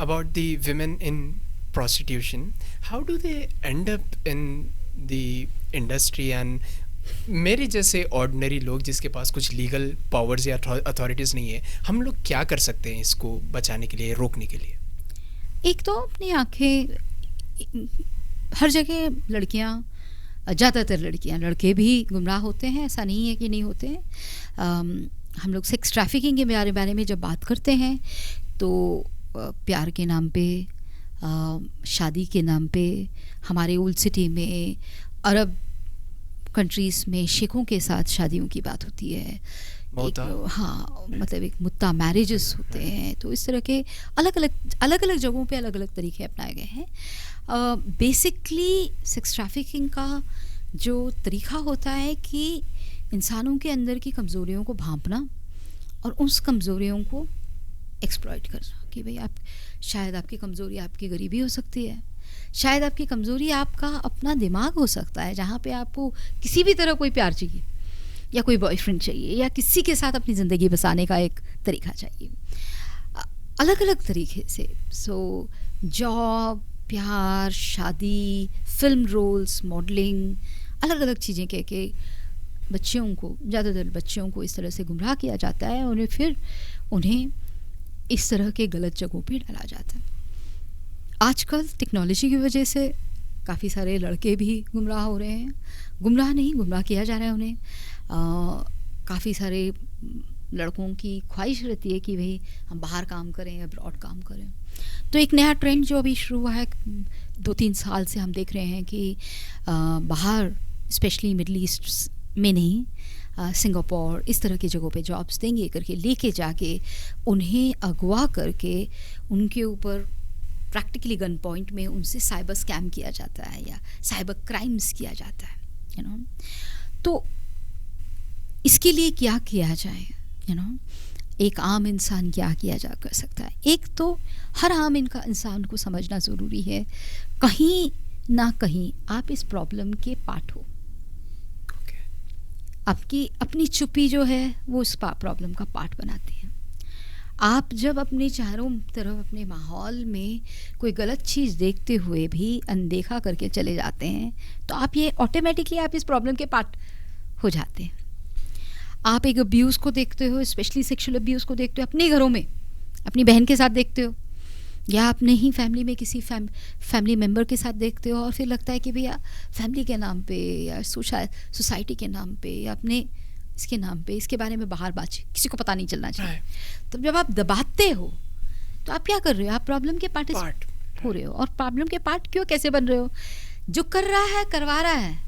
about the women in prostitution. How do they end up in the industry? And मेरे जैसे ordinary लोग जिसके पास कुछ लीगल पावर्स या अथॉरिटीज़ नहीं है, हम लोग क्या कर सकते हैं इसको बचाने के लिए, रोकने के लिए? एक तो अपनी आंखें, हर जगह लड़कियां, ज़्यादातर लड़कियां, लड़के भी गुमराह होते हैं, ऐसा नहीं है कि नहीं होते हैं। हम लोग सेक्स ट्रैफिकिंग के बारे में जब बात करते हैं तो प्यार के नाम पे, शादी के नाम पे, हमारे ओल्ड सिटी में, अरब कंट्रीज़ में शिखों के साथ शादियों की बात होती है। हाँ, मतलब एक मुत्ता मैरिजेस होते हैं। तो इस तरह के अलग अलग जगहों पे अलग अलग तरीके अपनाए गए हैं। बेसिकली सेक्स ट्रैफिकिंग का जो तरीका होता है कि इंसानों के अंदर की कमज़ोरियों को भांपना और उस कमज़ोरियों को एक्सप्लॉइट करना कि भाई आप, शायद आपकी कमज़ोरी आपकी गरीबी हो सकती है, शायद आपकी कमज़ोरी आपका अपना दिमाग हो सकता है, जहाँ पे आपको किसी भी तरह कोई प्यार चाहिए या कोई बॉयफ्रेंड चाहिए या किसी के साथ अपनी ज़िंदगी बसाने का एक तरीका चाहिए, अलग अलग तरीके से। सो जॉब, प्यार, शादी, फिल्म रोल्स, मॉडलिंग, अलग अलग चीज़ें कह के बच्चियों को, ज़्यादातर बच्चियों को इस तरह से गुमराह किया जाता है। उन्हें इस तरह के गलत जगहों पे डाला जाता है। आजकल टेक्नोलॉजी की वजह से काफ़ी सारे लड़के भी गुमराह हो रहे हैं, गुमराह नहीं, गुमराह किया जा रहा है उन्हें। काफ़ी सारे लड़कों की ख्वाहिश रहती है कि भाई हम बाहर काम करें, अब्रॉड काम करें। तो एक नया ट्रेंड जो अभी शुरू हुआ है 2-3 साल से, हम देख रहे हैं कि बाहर, स्पेशली मिडल ईस्ट में नहीं, सिंगापुर, इस तरह की जगहों पे जॉब्स देंगे करके लेके जाके उन्हें अगवा करके उनके ऊपर प्रैक्टिकली गन पॉइंट में उनसे साइबर स्कैम किया जाता है या साइबर क्राइम्स किया जाता है, यू नो। तो इसके लिए क्या किया जाए, यू नो, एक आम इंसान क्या किया जा कर सकता है? एक तो हर आम इंसान को समझना ज़रूरी है, कहीं ना कहीं आप इस प्रॉब्लम के पार्ट हो। आपकी अपनी चुप्पी जो है वो इस प्रॉब्लम का पार्ट बनाती है। आप जब अपने चारों तरफ अपने माहौल में कोई गलत चीज़ देखते हुए भी अनदेखा करके चले जाते हैं तो आप ये ऑटोमेटिकली आप इस प्रॉब्लम के पार्ट हो जाते हैं। आप एक अब्यूज़ को देखते हो, स्पेशली सेक्सुअल अब्यूज़ को देखते हो अपने घरों में, अपनी बहन के साथ देखते हो या अपने ही फैमिली में किसी फैमिली मेम्बर के साथ देखते हो, और फिर लगता है कि भैया फैमिली के नाम पे या सोसाइटी के नाम पे या अपने इसके नाम पे इसके बारे में बाहर बात किसी को पता नहीं चलना चाहिए। तो जब आप दबाते हो तो आप क्या कर रहे हो? आप प्रॉब्लम के पार्ट हो रहे हो। और प्रॉब्लम के पार्ट क्यों, कैसे बन रहे हो? जो कर रहा है, करवा रहा है,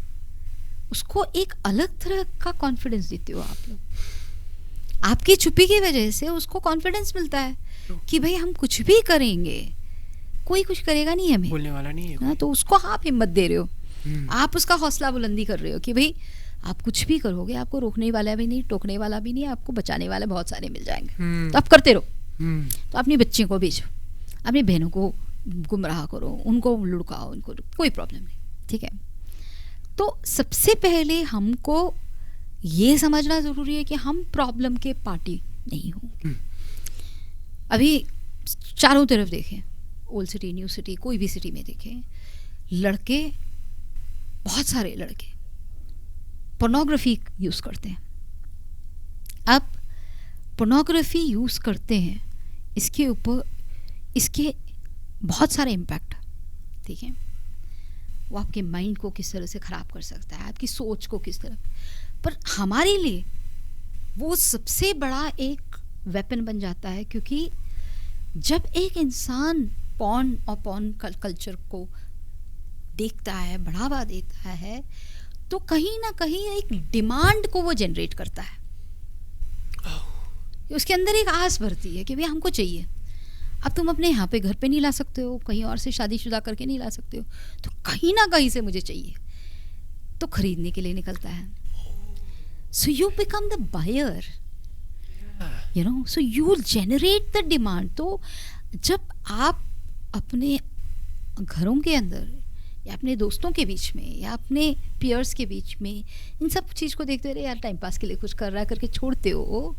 उसको एक अलग तरह का कॉन्फिडेंस देते हो आप लोग। आपकी चुप्पी की वजह से उसको कॉन्फिडेंस मिलता है कि भाई हम कुछ भी करेंगे, कोई कुछ करेगा नहीं, हमें बोलने वाला नहीं है। तो उसको आप हिम्मत दे रहे हो, आप उसका हौसला बुलंदी कर रहे हो कि भाई आप कुछ भी करोगे, आपको रोकने वाला भी नहीं, टोकने वाला भी नहीं, आपको बचाने वाले बहुत सारे मिल जाएंगे। तो आप करते रहो। तो अपनी बच्चियों को भेजो, अपनी बहनों को गुमराह करो, उनको लुढ़काओ, उनको, कोई प्रॉब्लम नहीं, ठीक है। तो सबसे पहले हमको ये समझना ज़रूरी है कि हम प्रॉब्लम के पार्टी नहीं हो। अभी चारों तरफ देखें, ओल्ड सिटी, न्यू सिटी, कोई भी सिटी में देखें, लड़के, बहुत सारे लड़के पोर्नोग्राफी यूज़ करते हैं। अब पोर्नोग्राफी यूज़ करते हैं, इसके ऊपर इसके बहुत सारे इम्पैक्ट, ठीक है। वो आपके माइंड को किस तरह से ख़राब कर सकता है, आपकी सोच को किस तरह, पर हमारे लिए वो सबसे बड़ा एक वेपन बन जाता है। क्योंकि जब एक इंसान पॉर्न और पॉर्न कल्चर को देखता है, बढ़ावा देता है, तो कहीं ना कहीं एक डिमांड को वो जनरेट करता है। उसके अंदर एक आस भरती है कि भैया हमको चाहिए। अब तुम अपने यहाँ पे घर पे नहीं ला सकते हो, कहीं और से शादीशुदा करके नहीं ला सकते हो, तो कहीं ना कहीं से मुझे चाहिए, तो खरीदने के लिए निकलता है। So you become the buyer, you know, so you generate the demand. तो जब आप अपने घरों के अंदर या अपने दोस्तों के बीच में या अपने पीयर्स के बीच में इन सब चीज़ को देखते रहे, यार टाइम पास के लिए कुछ कर रहा है करके छोड़ते हो,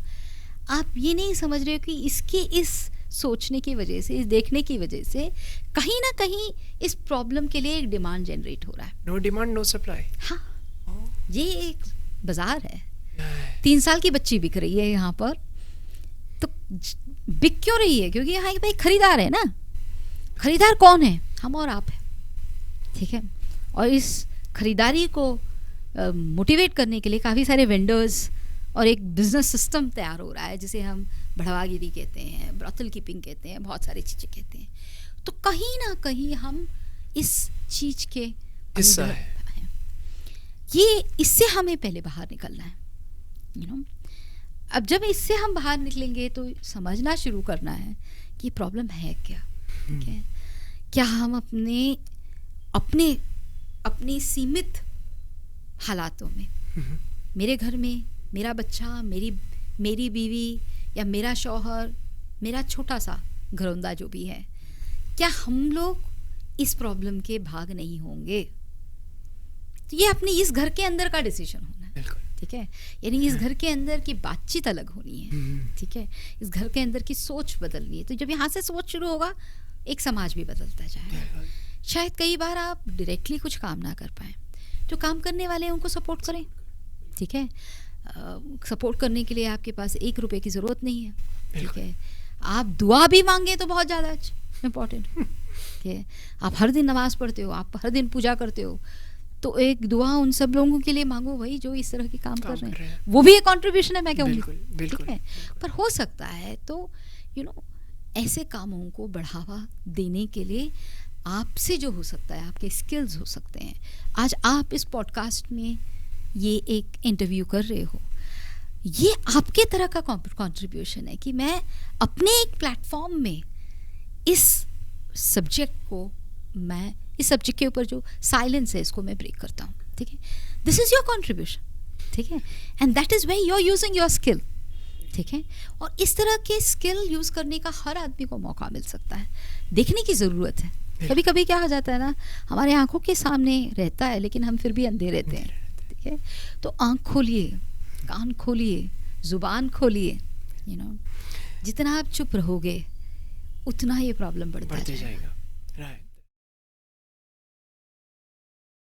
आप ये नहीं समझ रहे हो कि इसकी इस सोचने की वजह से, इस देखने की वजह से कहीं ना कहीं इस प्रॉब्लम के लिए एक डिमांड जनरेट हो रहा है. No demand no supply. हाँ, ये एक बाजार है. 3 साल की बच्ची बिक रही है यहाँ पर, तो बिक क्यों रही है? क्योंकि यहाँ भाई खरीदार है ना. खरीदार कौन है? हम और आप है. ठीक है. और इस खरीदारी को मोटिवेट करने के लिए काफ़ी सारे वेंडर्स और एक बिजनेस सिस्टम तैयार हो रहा है, जिसे हम बढ़ावागिरी कहते हैं, ब्रॉथल कीपिंग कहते हैं, बहुत सारी चीज़ें कहते हैं. तो कहीं ना कहीं हम इस चीज़ के हिस्सा है. ये इससे हमें पहले बाहर निकलना है. यू नो, अब जब इससे हम बाहर निकलेंगे तो समझना शुरू करना है कि प्रॉब्लम है क्या. ठीक है. क्या हम अपने सीमित हालातों में, मेरे घर में मेरा बच्चा, मेरी बीवी या मेरा शौहर, मेरा छोटा सा घरौंदा जो भी है, क्या हम लोग इस प्रॉब्लम के भाग नहीं होंगे? तो ये अपने इस घर के अंदर का डिसीजन होना है. ठीक है. यानी इस घर के अंदर की बातचीत अलग होनी है. ठीक है. इस घर के अंदर की सोच बदलनी है. तो जब यहाँ से सोच शुरू होगा, एक समाज भी बदलता जाएगा. शायद कई बार आप डायरेक्टली कुछ काम ना कर पाए, जो काम करने वाले हैं उनको सपोर्ट करें. ठीक है. सपोर्ट करने के लिए आपके पास 1 रुपए की ज़रूरत नहीं है. ठीक है. आप दुआ भी मांगे तो बहुत ज़्यादा इम्पोर्टेंट. ठीक है. आप हर दिन नमाज़ पढ़ते हो, आप हर दिन पूजा करते हो, तो एक दुआ उन सब लोगों के लिए मांगो भाई जो इस तरह के काम कर रहे हैं. वो भी एक कंट्रीब्यूशन है, मैं कहूँगी. ठीक है. पर हो सकता है तो ऐसे कामों को बढ़ावा देने के लिए आपसे जो हो सकता है, आपके स्किल्स हो सकते हैं. आज आप इस पॉडकास्ट में ये एक इंटरव्यू कर रहे हो, ये आपके तरह का कंट्रीब्यूशन है कि मैं अपने एक प्लेटफॉर्म में इस सब्जेक्ट के ऊपर जो साइलेंस है इसको मैं ब्रेक करता हूँ. ठीक है. This is your contribution. ठीक है. And that is where you are using your skill. ठीक है. और इस तरह के स्किल यूज़ करने का हर आदमी को मौका मिल सकता है. देखने की ज़रूरत है. कभी कभी क्या हो जाता है ना, हमारे आंखों के सामने रहता है लेकिन हम फिर भी अंधे रहते हैं. ठीक है. तो आंख खोलिए, कान खोलिए, जुबान खोलिए. जितना आप चुप रहोगे उतना ये प्रॉब्लम बढ़ता जाएगा. राइट.